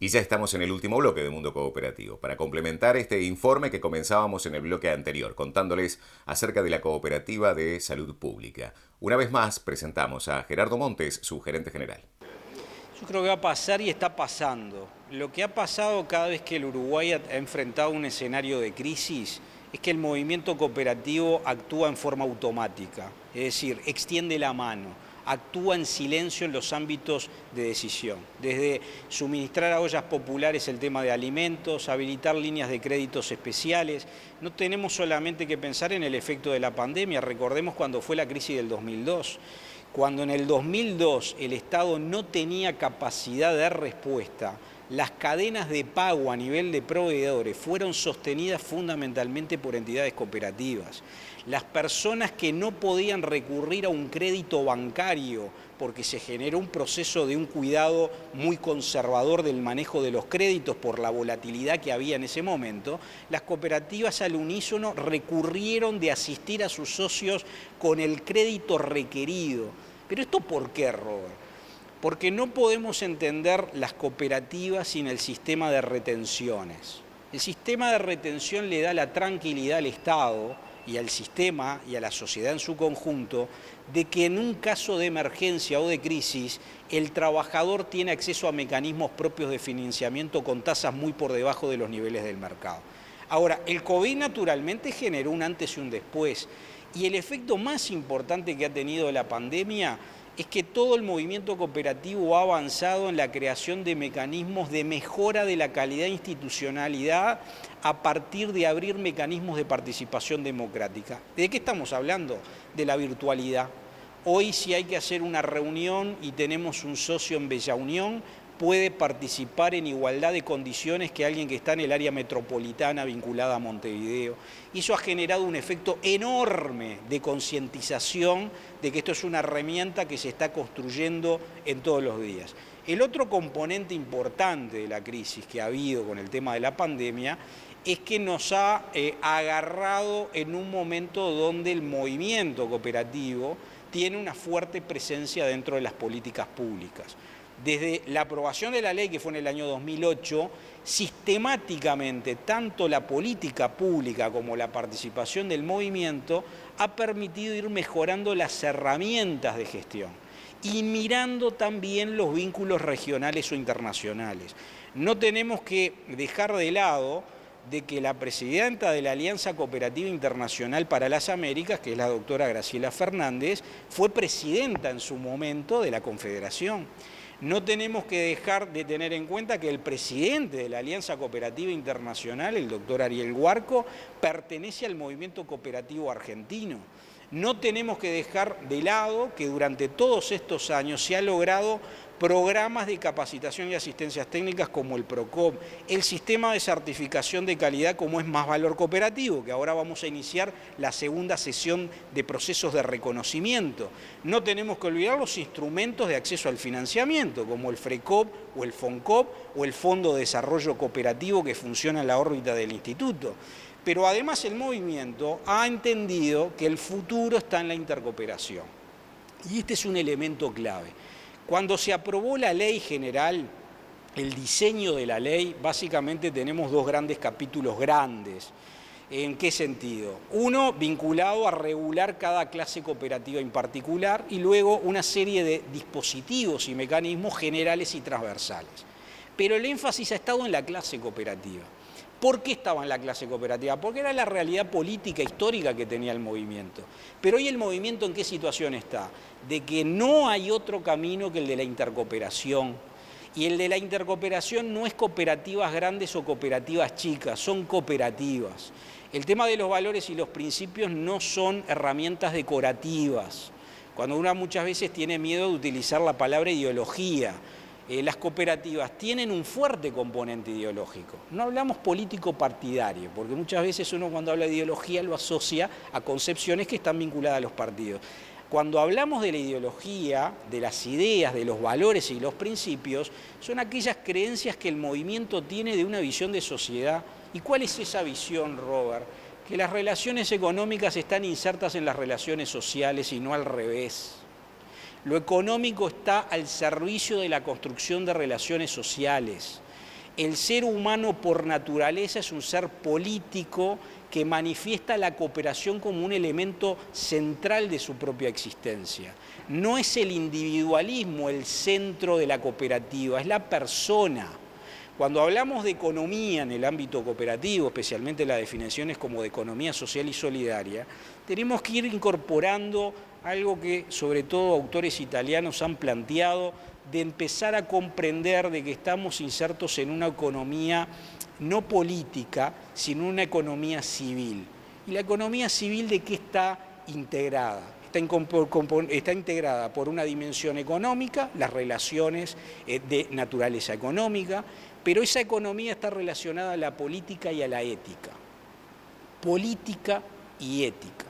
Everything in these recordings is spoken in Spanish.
Y ya estamos en el último bloque de Mundo Cooperativo, para complementar este informe que comenzábamos en el bloque anterior, contándoles acerca de la Cooperativa de Salud Pública. Una vez más, presentamos a Gerardo Montes, su gerente general. Yo creo que va a pasar y está pasando. Lo que ha pasado cada vez que el Uruguay ha enfrentado un escenario de crisis es que el movimiento cooperativo actúa en forma automática, es decir, extiende la mano, actúa en silencio en los ámbitos de decisión, desde suministrar a ollas populares el tema de alimentos, habilitar líneas de créditos especiales. No tenemos solamente que pensar en el efecto de la pandemia, recordemos cuando fue la crisis del 2002. Cuando en el 2002 el Estado no tenía capacidad de respuesta, las cadenas de pago a nivel de proveedores fueron sostenidas fundamentalmente por entidades cooperativas. Las personas que no podían recurrir a un crédito bancario porque se generó un proceso de un cuidado muy conservador del manejo de los créditos por la volatilidad que había en ese momento, las cooperativas al unísono recurrieron de asistir a sus socios con el crédito requerido. ¿Pero esto por qué, Robert? Porque no podemos entender las cooperativas sin el sistema de retenciones. El sistema de retención le da la tranquilidad al Estado y al sistema y a la sociedad en su conjunto de que en un caso de emergencia o de crisis el trabajador tiene acceso a mecanismos propios de financiamiento con tasas muy por debajo de los niveles del mercado. Ahora, el COVID naturalmente generó un antes y un después, y el efecto más importante que ha tenido la pandemia es que todo el movimiento cooperativo ha avanzado en la creación de mecanismos de mejora de la calidad de institucionalidad a partir de abrir mecanismos de participación democrática. ¿De qué estamos hablando? De la virtualidad. Hoy, si hay que hacer una reunión y tenemos un socio en Bella Unión, puede participar en igualdad de condiciones que alguien que está en el área metropolitana vinculada a Montevideo. Y eso ha generado un efecto enorme de concientización de que esto es una herramienta que se está construyendo en todos los días. El otro componente importante de la crisis que ha habido con el tema de la pandemia es que nos ha agarrado en un momento donde el movimiento cooperativo tiene una fuerte presencia dentro de las políticas públicas. Desde la aprobación de la ley, que fue en el año 2008, sistemáticamente tanto la política pública como la participación del movimiento ha permitido ir mejorando las herramientas de gestión y mirando también los vínculos regionales o internacionales. No tenemos que dejar de lado de que la presidenta de la Alianza Cooperativa Internacional para las Américas, que es la doctora Graciela Fernández, fue presidenta en su momento de la Confederación. No tenemos que dejar de tener en cuenta que el presidente de la Alianza Cooperativa Internacional, el doctor Ariel Huarco, pertenece al movimiento cooperativo argentino. No tenemos que dejar de lado que durante todos estos años se ha logrado programas de capacitación y asistencias técnicas como el PROCOP, el sistema de certificación de calidad como es Más Valor Cooperativo, que ahora vamos a iniciar la segunda sesión de procesos de reconocimiento. No tenemos que olvidar los instrumentos de acceso al financiamiento, como el FRECOP o el FONCOP o el Fondo de Desarrollo Cooperativo que funciona en la órbita del instituto. Pero además el movimiento ha entendido que el futuro está en la intercooperación. Y este es un elemento clave. Cuando se aprobó la ley general, el diseño de la ley, básicamente tenemos dos grandes capítulos grandes. ¿En qué sentido? Uno vinculado a regular cada clase cooperativa en particular y luego una serie de dispositivos y mecanismos generales y transversales. Pero el énfasis ha estado en la clase cooperativa. ¿Por qué estaba en la clase cooperativa? Porque era la realidad política histórica que tenía el movimiento. Pero hoy el movimiento, ¿en qué situación está? De que no hay otro camino que el de la intercooperación. Y el de la intercooperación no es cooperativas grandes o cooperativas chicas, son cooperativas. El tema de los valores y los principios no son herramientas decorativas. Cuando uno muchas veces tiene miedo de utilizar la palabra ideología, las cooperativas tienen un fuerte componente ideológico. No hablamos político partidario, porque muchas veces uno cuando habla de ideología lo asocia a concepciones que están vinculadas a los partidos. Cuando hablamos de la ideología, de las ideas, de los valores y los principios, son aquellas creencias que el movimiento tiene de una visión de sociedad. ¿Y cuál es esa visión, Robert? Que las relaciones económicas están insertas en las relaciones sociales y no al revés. Lo económico está al servicio de la construcción de relaciones sociales. El ser humano por naturaleza es un ser político que manifiesta la cooperación como un elemento central de su propia existencia. No es el individualismo el centro de la cooperativa, es la persona. Cuando hablamos de economía en el ámbito cooperativo, especialmente las definiciones como de economía social y solidaria, tenemos que ir incorporando algo que sobre todo autores italianos han planteado, de empezar a comprender de que estamos insertos en una economía no política, sino una economía civil. ¿Y la economía civil de qué está integrada? Está integrada por una dimensión económica, las relaciones de naturaleza económica, pero esa economía está relacionada a la política y a la ética. Política y ética.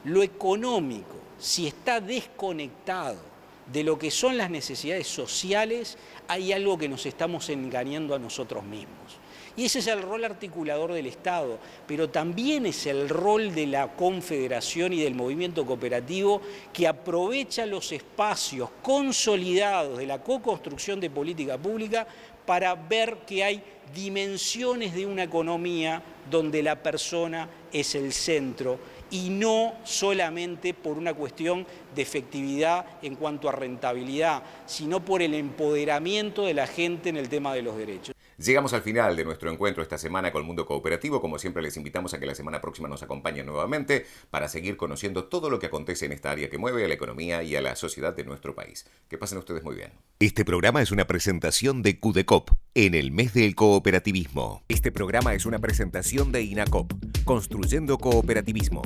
Lo económico, si está desconectado de lo que son las necesidades sociales, hay algo que nos estamos engañando a nosotros mismos. Y ese es el rol articulador del Estado, pero también es el rol de la Confederación y del movimiento cooperativo que aprovecha los espacios consolidados de la co-construcción de política pública para ver que hay dimensiones de una economía donde la persona es el centro y no solamente por una cuestión de efectividad en cuanto a rentabilidad, sino por el empoderamiento de la gente en el tema de los derechos. Llegamos al final de nuestro encuentro esta semana con el mundo cooperativo. Como siempre, les invitamos a que la semana próxima nos acompañen nuevamente para seguir conociendo todo lo que acontece en esta área que mueve a la economía y a la sociedad de nuestro país. Que pasen ustedes muy bien. Este programa es una presentación de CUDECOP en el mes del cooperativismo. Este programa es una presentación de INACOP, Construyendo Cooperativismo.